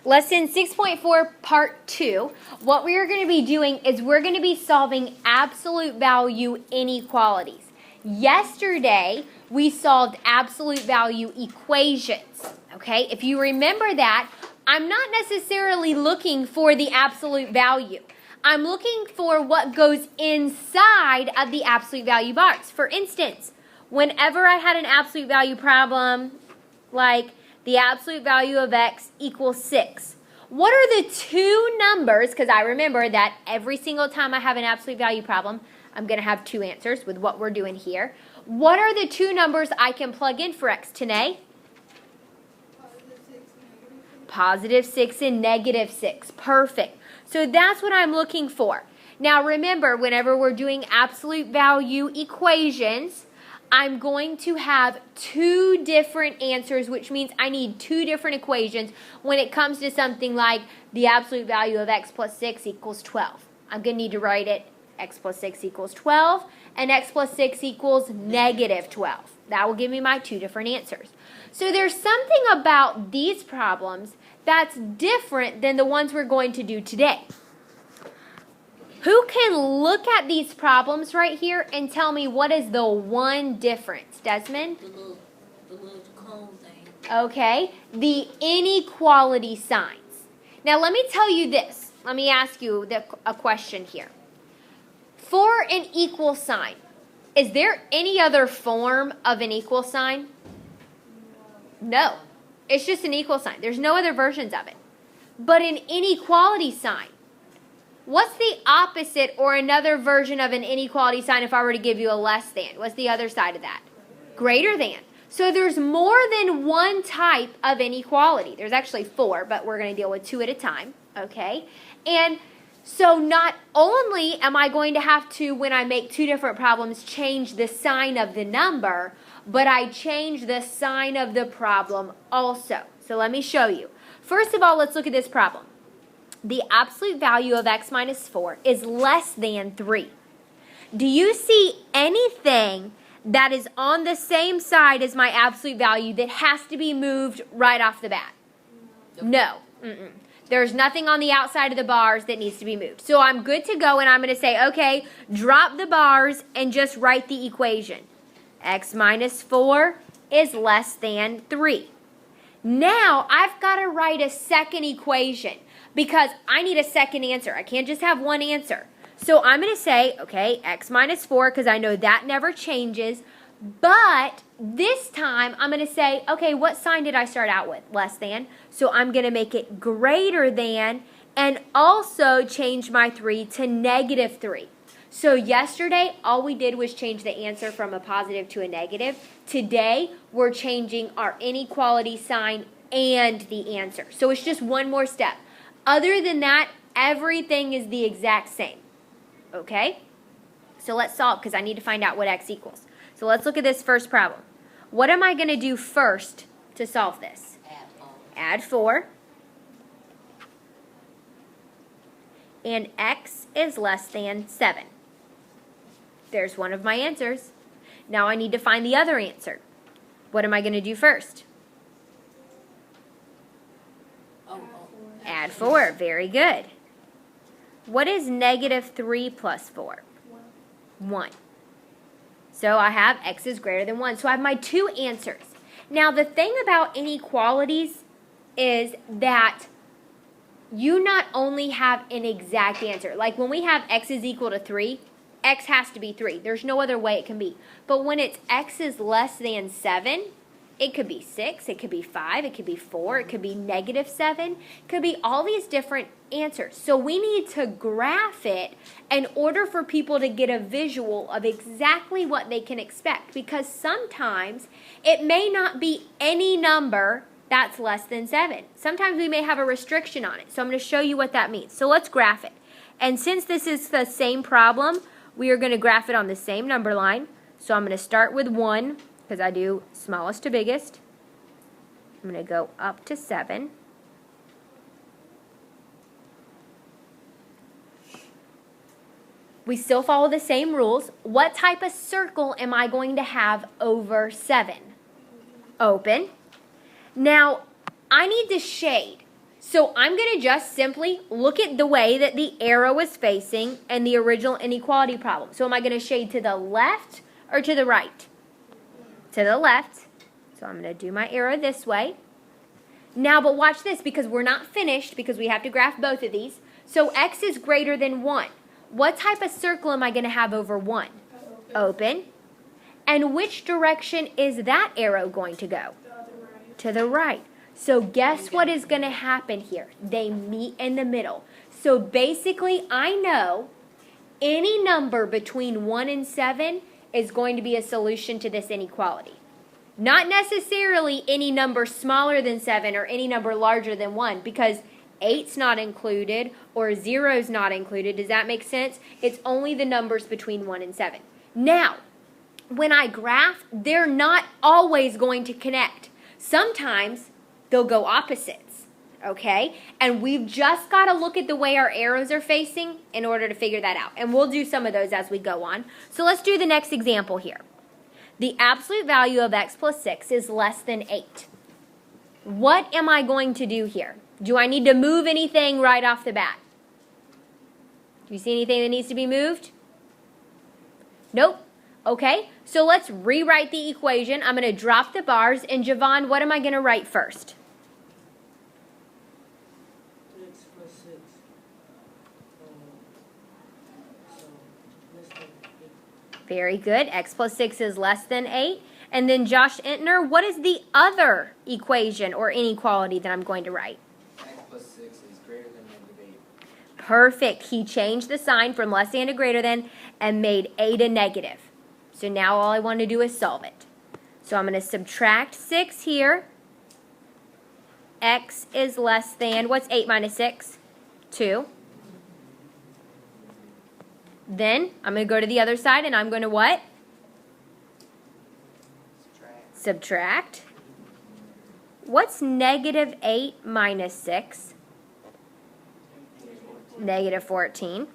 Lesson 6.4, Part 2. What we are going to be doing is we're going to be solving absolute value inequalities. Yesterday, we solved absolute value equations. Okay, if you remember that, I'm not necessarily looking for the absolute value. I'm looking for what goes inside of the absolute value box. For instance, whenever I had an absolute value problem, like the absolute value of x equals 6. What are the two numbers, because I remember that every single time I have an absolute value problem, I'm going to have two answers with what we're doing here. What are the two numbers I can plug in for x today? Positive 6 and negative 6. Perfect. So that's what I'm looking for. Now remember, whenever we're doing absolute value equations, I'm going to have two different answers, which means I need two different equations when it comes to something like the absolute value of x plus 6 equals 12. I'm going to need to write it x plus 6 equals 12 and x plus 6 equals negative 12. That will give me my two different answers. So there's something about these problems that's different than the ones we're going to do today. Who can look at these problems right here and tell me what is the one difference? Desmond? The little cone thing. Okay, the inequality signs. Now let me tell you this. Let me ask you a question here. For an equal sign, is there any other form of an equal sign? No. It's just an equal sign. There's no other versions of it. But an inequality sign, what's the opposite or another version of an inequality sign if I were to give you a less than? What's the other side of that? Greater than. So there's more than one type of inequality. There's actually four, but we're going to deal with two at a time, okay? And so not only am I going to have to, when I make two different problems, change the sign of the number, but I change the sign of the problem also. So let me show you. First of all, let's look at this problem. The absolute value of x minus 4 is less than 3. Do you see anything that is on the same side as my absolute value that has to be moved right off the bat? No. There's nothing on the outside of the bars that needs to be moved. So I'm good to go, and I'm going to say, okay, drop the bars and just write the equation. X minus 4 is less than 3. Now I've got to write a second equation because I need a second answer. I can't just have one answer. So I'm going to say, okay, x minus 4, because I know that never changes. But this time I'm going to say, okay, what sign did I start out with? Less than. So I'm going to make it greater than and also change my 3 to negative 3. So yesterday, all we did was change the answer from a positive to a negative. Today, we're changing our inequality sign and the answer. So it's just one more step. Other than that, everything is the exact same. Okay? So let's solve, because I need to find out what x equals. So let's look at this first problem. What am I going to do first to solve this? Add 4. And x is less than 7. There's one of my answers. Now I need to find the other answer. What am I going to do first? Add 4. Very good. What is negative 3 plus 4? 1. So I have x is greater than 1. So I have my two answers. Now the thing about inequalities is that you not only have an exact answer. Like when we have x is equal to 3, x has to be 3. There's no other way it can be. But when it's x is less than 7, it could be 6, it could be 5, it could be 4, it could be negative 7. It could be all these different answers. So we need to graph it in order for people to get a visual of exactly what they can expect. Because sometimes it may not be any number that's less than 7. Sometimes we may have a restriction on it. So I'm going to show you what that means. So let's graph it. And since this is the same problem, we are going to graph it on the same number line. So I'm going to start with 1, because I do smallest to biggest. I'm going to go up to 7. We still follow the same rules. What type of circle am I going to have over 7? Open. Now, I need to shade. So I'm going to just simply look at the way that the arrow is facing and the original inequality problem. So am I going to shade to the left or to the right? To the left. So I'm going to do my arrow this way. Now, but watch this, because we're not finished, because we have to graph both of these. So x is greater than 1. What type of circle am I going to have over 1? Open. And which direction is that arrow going to go? To the right. So guess what is going to happen here? They meet in the middle. So basically, I know any number between 1 and 7 is going to be a solution to this inequality. Not necessarily any number smaller than 7 or any number larger than 1, because 8's not included or 0's not included. Does that make sense? It's only the numbers between 1 and 7. Now, when I graph, they're not always going to connect. Sometimes they'll go opposites, okay? And we've just got to look at the way our arrows are facing in order to figure that out. And we'll do some of those as we go on. So let's do the next example here. The absolute value of x plus 6 is less than 8. What am I going to do here? Do I need to move anything right off the bat? Do you see anything that needs to be moved? Nope. Okay, so let's rewrite the equation. I'm going to drop the bars. And Javon, what am I going to write first? X plus 6. So, less than 8. Very good. X plus 6 is less than 8. And then Josh Entner, what is the other equation or inequality that I'm going to write? X plus 6 is greater than -8. Perfect. He changed the sign from less than to greater than and made 8 a negative. So now all I want to do is solve it. So I'm going to subtract 6 here. X is less than, what's 8 minus 6? 2. Then I'm going to go to the other side and I'm going to what? Subtract. What's negative 8 minus 6? Negative 14.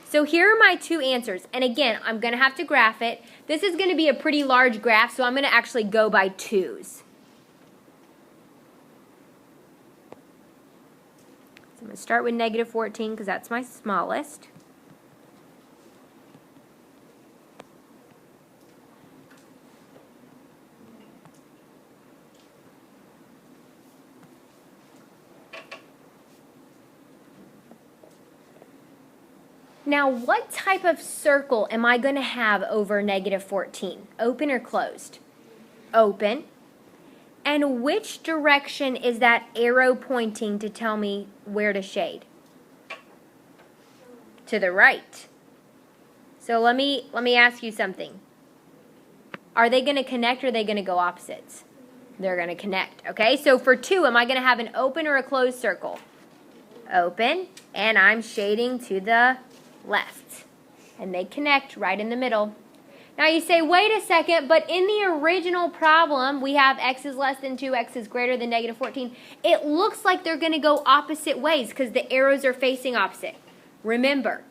So here are my two answers. And again, I'm going to have to graph it. This is going to be a pretty large graph, so I'm going to actually go by 2's. So I'm going to start with negative 14 because that's my smallest. Now, what type of circle am I going to have over negative 14? Open or closed? Open. And which direction is that arrow pointing to tell me where to shade? To the right. So let me ask you something. Are they going to connect or are they going to go opposites? They're going to connect, okay? So for 2, am I going to have an open or a closed circle? Open, and I'm shading to the left. And they connect right in the middle. Now you say, wait a second, but in the original problem, we have x is less than 2, x is greater than negative 14. It looks like they're going to go opposite ways because the arrows are facing opposite. Remember,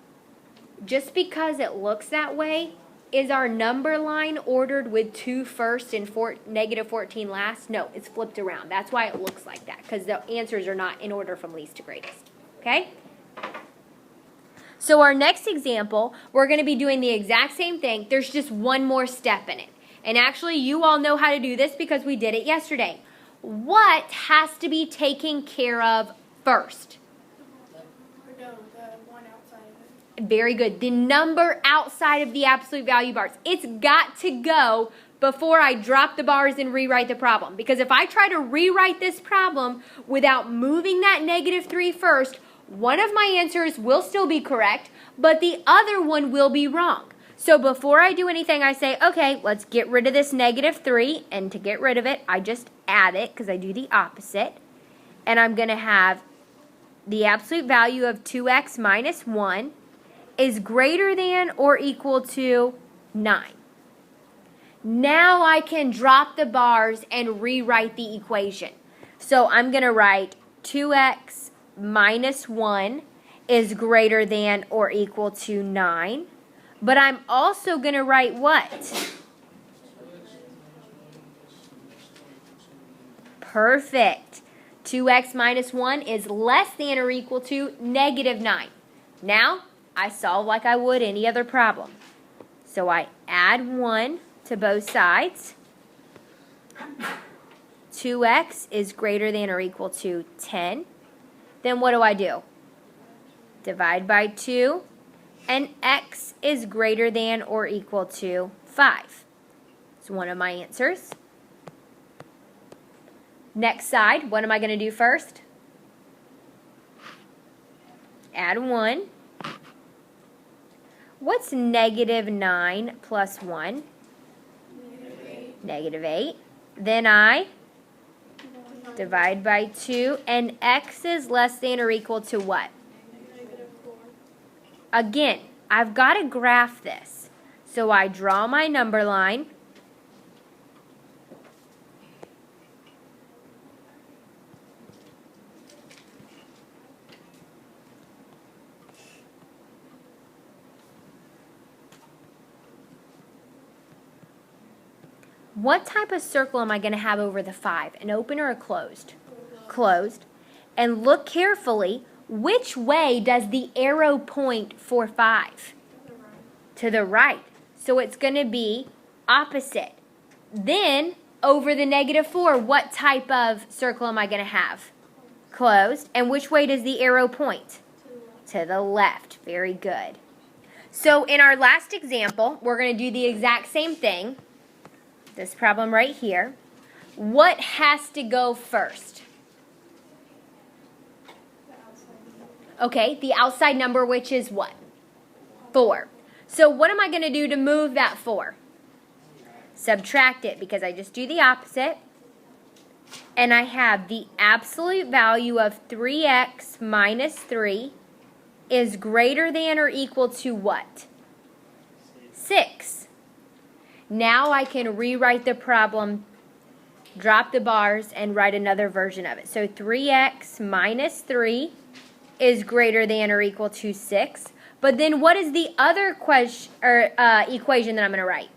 just because it looks that way, is our number line ordered with 2 first and negative 14 last? No, it's flipped around. That's why it looks like that, because the answers are not in order from least to greatest. Okay? So our next example, we're going to be doing the exact same thing. There's just one more step in it. And actually, you all know how to do this because we did it yesterday. What has to be taken care of first? No, the one outside of it. Very good. The number outside of the absolute value bars. It's got to go before I drop the bars and rewrite the problem. Because if I try to rewrite this problem without moving that negative 3 first, one of my answers will still be correct, but the other one will be wrong. So before I do anything, I say, okay, let's get rid of this negative 3. And to get rid of it, I just add it because I do the opposite. And I'm going to have the absolute value of 2x minus 1 is greater than or equal to 9. Now I can drop the bars and rewrite the equation. So I'm going to write 2x minus 1 is greater than or equal to 9. But I'm also going to write what? Perfect. 2x minus 1 is less than or equal to negative 9. Now, I solve like I would any other problem. So I add 1 to both sides. 2x is greater than or equal to 10. Then what do? Divide by 2. And x is greater than or equal to 5. It's one of my answers. Next side, what am I going to do first? Add 1. What's negative 9 plus 1? Negative 8. Then I divide by 2, and x is less than or equal to what? Again, I've got to graph this. So I draw my number line. What type of circle am I going to have over the 5? An open or a closed? Closed. And look carefully, which way does the arrow point for 5? To the right. So it's going to be opposite. Then, over the negative 4, what type of circle am I going to have? Closed. And which way does the arrow point? To the left. Very good. So in our last example, we're going to do the exact same thing. This problem right here. What has to go first? Okay, the outside number, which is what? 4. So what am I going to do to move that 4? Subtract it, because I just do the opposite. And I have the absolute value of 3x minus 3 is greater than or equal to what? 6. Now I can rewrite the problem, drop the bars, and write another version of it. So 3x minus 3 is greater than or equal to 6. But then what is the other equation that I'm going to write?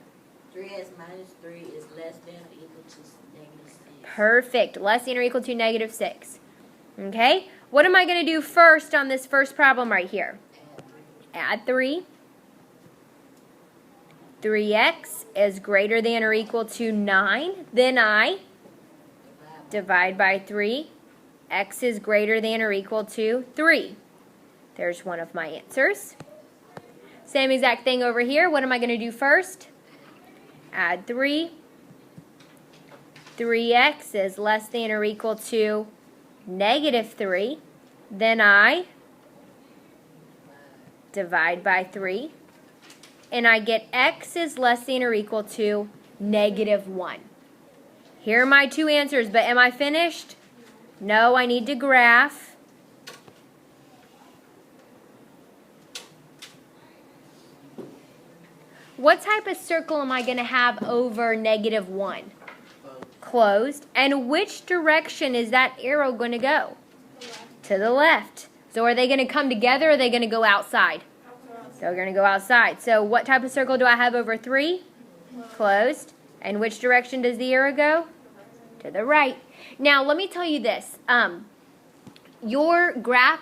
3x minus 3 is less than or equal to negative 6. Perfect. Less than or equal to negative 6. Okay? What am I going to do first on this first problem right here? Add 3. 3x is greater than or equal to 9. Then I divide by 3. X is greater than or equal to 3. There's one of my answers. Same exact thing over here. What am I going to do first? Add 3. 3x is less than or equal to negative 3. Then I divide by 3. And I get x is less than or equal to negative 1. Here are my two answers, but am I finished? No, I need to graph. What type of circle am I going to have over negative 1? Closed. And which direction is that arrow going to go? To the left. So are they going to come together or are they going to go outside? They're going to go outside. So what type of circle do I have over 3? Closed. And which direction does the arrow go? To the right. Now, let me tell you this. Your graph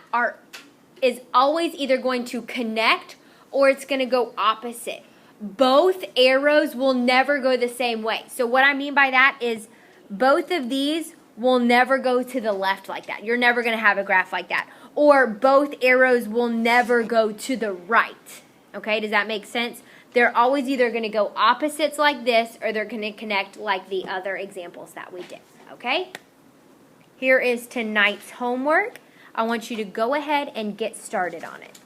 is always either going to connect or it's going to go opposite. Both arrows will never go the same way. So what I mean by that is both of these will never go to the left like that. You're never going to have a graph like that. Or both arrows will never go to the right. Okay, does that make sense? They're always either going to go opposites like this or they're going to connect like the other examples that we did. Okay? Here is tonight's homework. I want you to go ahead and get started on it.